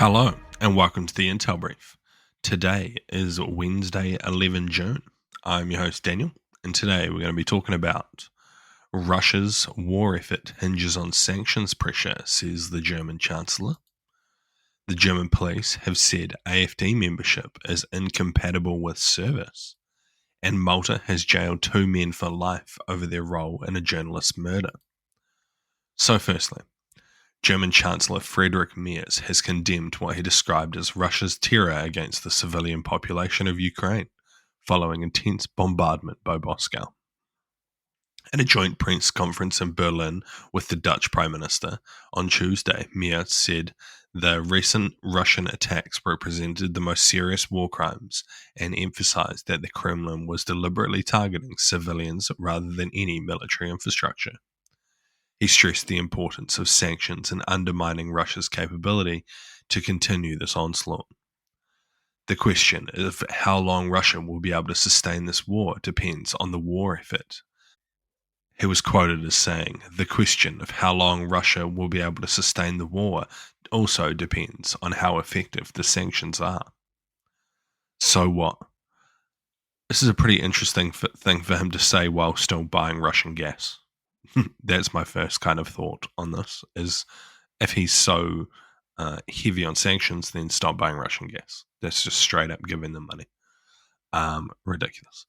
Hello and welcome to the Intel Brief. Today is Wednesday, 11 June. I'm your host Daniel, and today we're going to be talking about Russia's war effort hinges on sanctions pressure, says the German Chancellor. The German police have said AfD membership is incompatible with service, and Malta has jailed 2 men for life over their role in a journalist's murder. So firstly, German Chancellor Friedrich Merz has condemned what he described as Russia's terror against the civilian population of Ukraine, following intense bombardment by Moscow. At a joint press conference in Berlin with the Dutch Prime Minister on Tuesday, Merz said the recent Russian attacks represented the most serious war crimes and emphasized that the Kremlin was deliberately targeting civilians rather than any military infrastructure. He stressed the importance of sanctions in undermining Russia's capability to continue this onslaught. The question of how long Russia will be able to sustain this war depends on the war effort. He was quoted as saying, "The question of how long Russia will be able to sustain the war also depends on how effective the sanctions are." So what? This is a pretty interesting thing for him to say while still buying Russian gas. That's my first kind of thought on this, is if he's so heavy on sanctions, then stop buying Russian gas. That's just straight up giving them money. Ridiculous.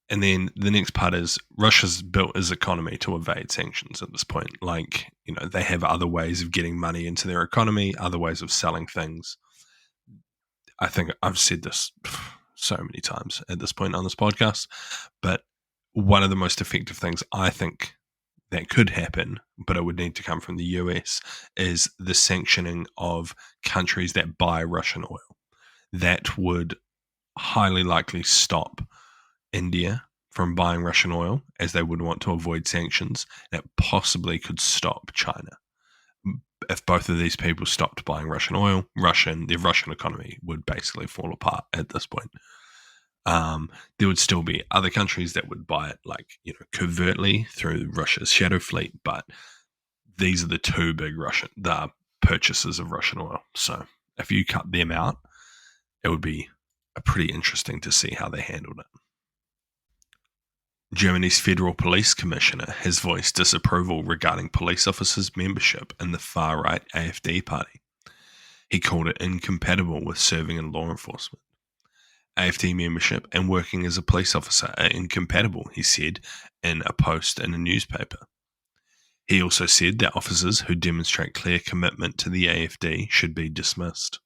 And then the next part is Russia's built its economy to evade sanctions at this point. Like, they have other ways of getting money into their economy, other ways of selling things. I think I've said this so many times at this point on this podcast, but one of the most effective things I think that could happen, but it would need to come from the US, is the sanctioning of countries that buy Russian oil. That would highly likely stop India from buying Russian oil, as they would want to avoid sanctions. That possibly could stop China. If both of these people stopped buying Russian oil, the Russian economy would basically fall apart at this point. There would still be other countries that would buy it, covertly through Russia's shadow fleet, but these are the two big purchasers of Russian oil. So if you cut them out, it would be pretty interesting to see how they handled it. Germany's Federal Police Commissioner has voiced disapproval regarding police officers' membership in the far-right AfD party. He called it incompatible with serving in law enforcement. AfD membership and working as a police officer are incompatible, he said in a post in a newspaper. He also said that officers who demonstrate clear commitment to the AfD should be dismissed.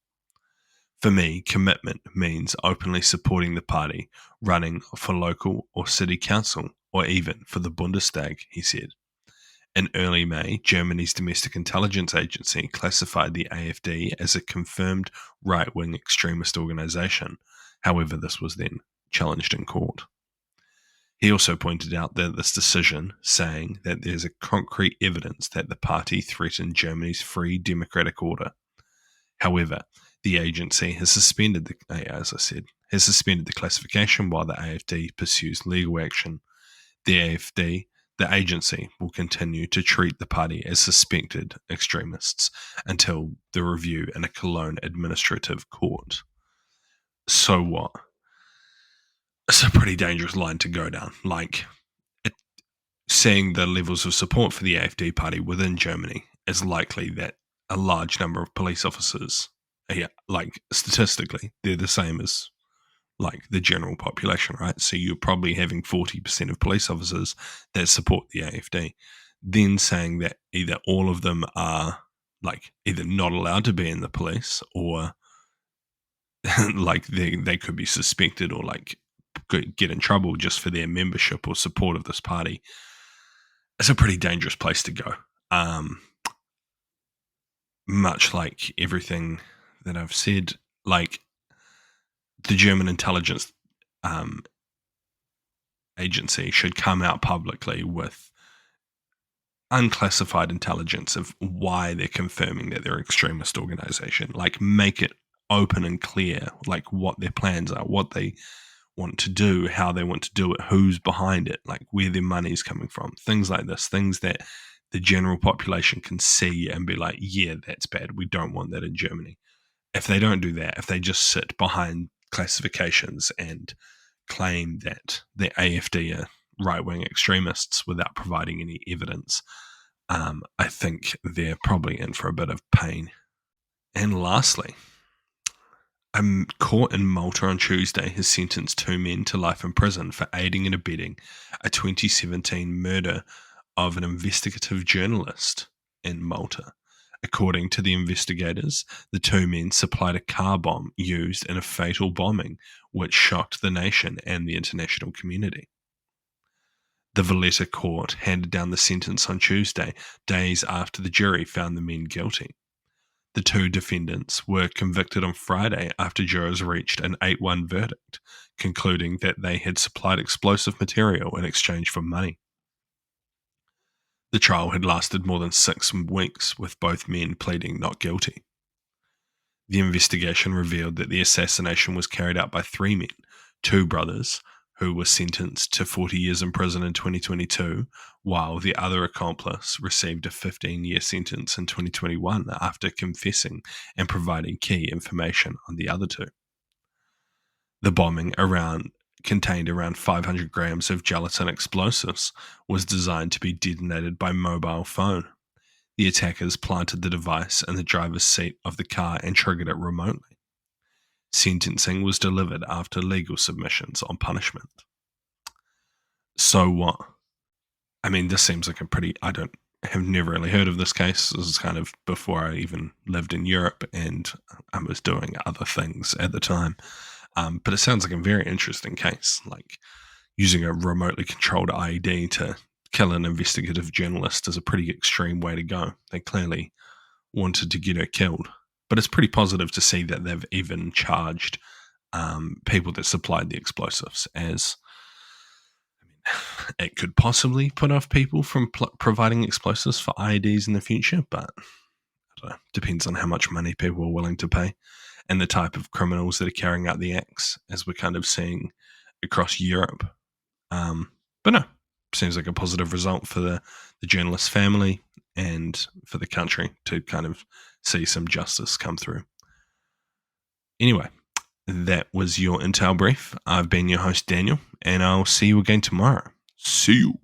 For me, commitment means openly supporting the party, running for local or city council, or even for the Bundestag, he said. In early May, Germany's domestic intelligence agency classified the AfD as a confirmed right-wing extremist organization. However, this was then challenged in court. He also pointed out that this decision, saying that there's a concrete evidence that the party threatened Germany's free democratic order. However, the agency has suspended the classification while the AfD pursues legal action. The agency will continue to treat the party as suspected extremists until the review in a Cologne administrative court. So what? It's a pretty dangerous line to go down. Seeing the levels of support for the AfD party within Germany, is likely that a large number of police officers, statistically, they're the same as the general population, right? So you're probably having 40% of police officers that support the AfD. Then saying that either all of them are either not allowed to be in the police, or they could be suspected or could get in trouble just for their membership or support of this party. It's a pretty dangerous place to go. Much like everything that I've said, the German intelligence agency should come out publicly with unclassified intelligence of why they're confirming that they're an extremist organization. Make it open and clear, what their plans are, what they want to do, how they want to do it, who's behind it, where their money's coming from, things like this, things that the general population can see and be like, yeah, that's bad. We don't want that in Germany. If they don't do that, if they just sit behind classifications and claim that the AfD are right-wing extremists without providing any evidence, I think they're probably in for a bit of pain. And lastly, a court in Malta on Tuesday has sentenced two men to life in prison for aiding and abetting a 2017 murder of an investigative journalist in Malta. According to the investigators, the two men supplied a car bomb used in a fatal bombing, which shocked the nation and the international community. The Valletta court handed down the sentence on Tuesday, days after the jury found the men guilty. The two defendants were convicted on Friday after jurors reached an 8-1 verdict, concluding that they had supplied explosive material in exchange for money. The trial had lasted more than 6 weeks, with both men pleading not guilty. The investigation revealed that the assassination was carried out by 3 men, 2 brothers, who were sentenced to 40 years in prison in 2022, while the other accomplice received a 15-year sentence in 2021 after confessing and providing key information on the other 2. The bombing contained around 500 grams of gelatin explosives, was designed to be detonated by mobile phone. The attackers planted the device in the driver's seat of the car and triggered it remotely. Sentencing was delivered after legal submissions on punishment. So what? I mean, this seems like I have never really heard of this case. This is kind of before I even lived in Europe, and I was doing other things at the time. But it sounds like a very interesting case, like using a remotely controlled IED to kill an investigative journalist is a pretty extreme way to go. They clearly wanted to get her killed. But it's pretty positive to see that they've even charged people that supplied the explosives, as it could possibly put off people from providing explosives for IEDs in the future, but I don't know, depends on how much money people are willing to pay and the type of criminals that are carrying out the acts, as we're kind of seeing across Europe. But no, seems like a positive result for the journalist's family and for the country to kind of see some justice come through. Anyway, that was your Intel Brief. I've been your host, Daniel, and I'll see you again tomorrow. See you.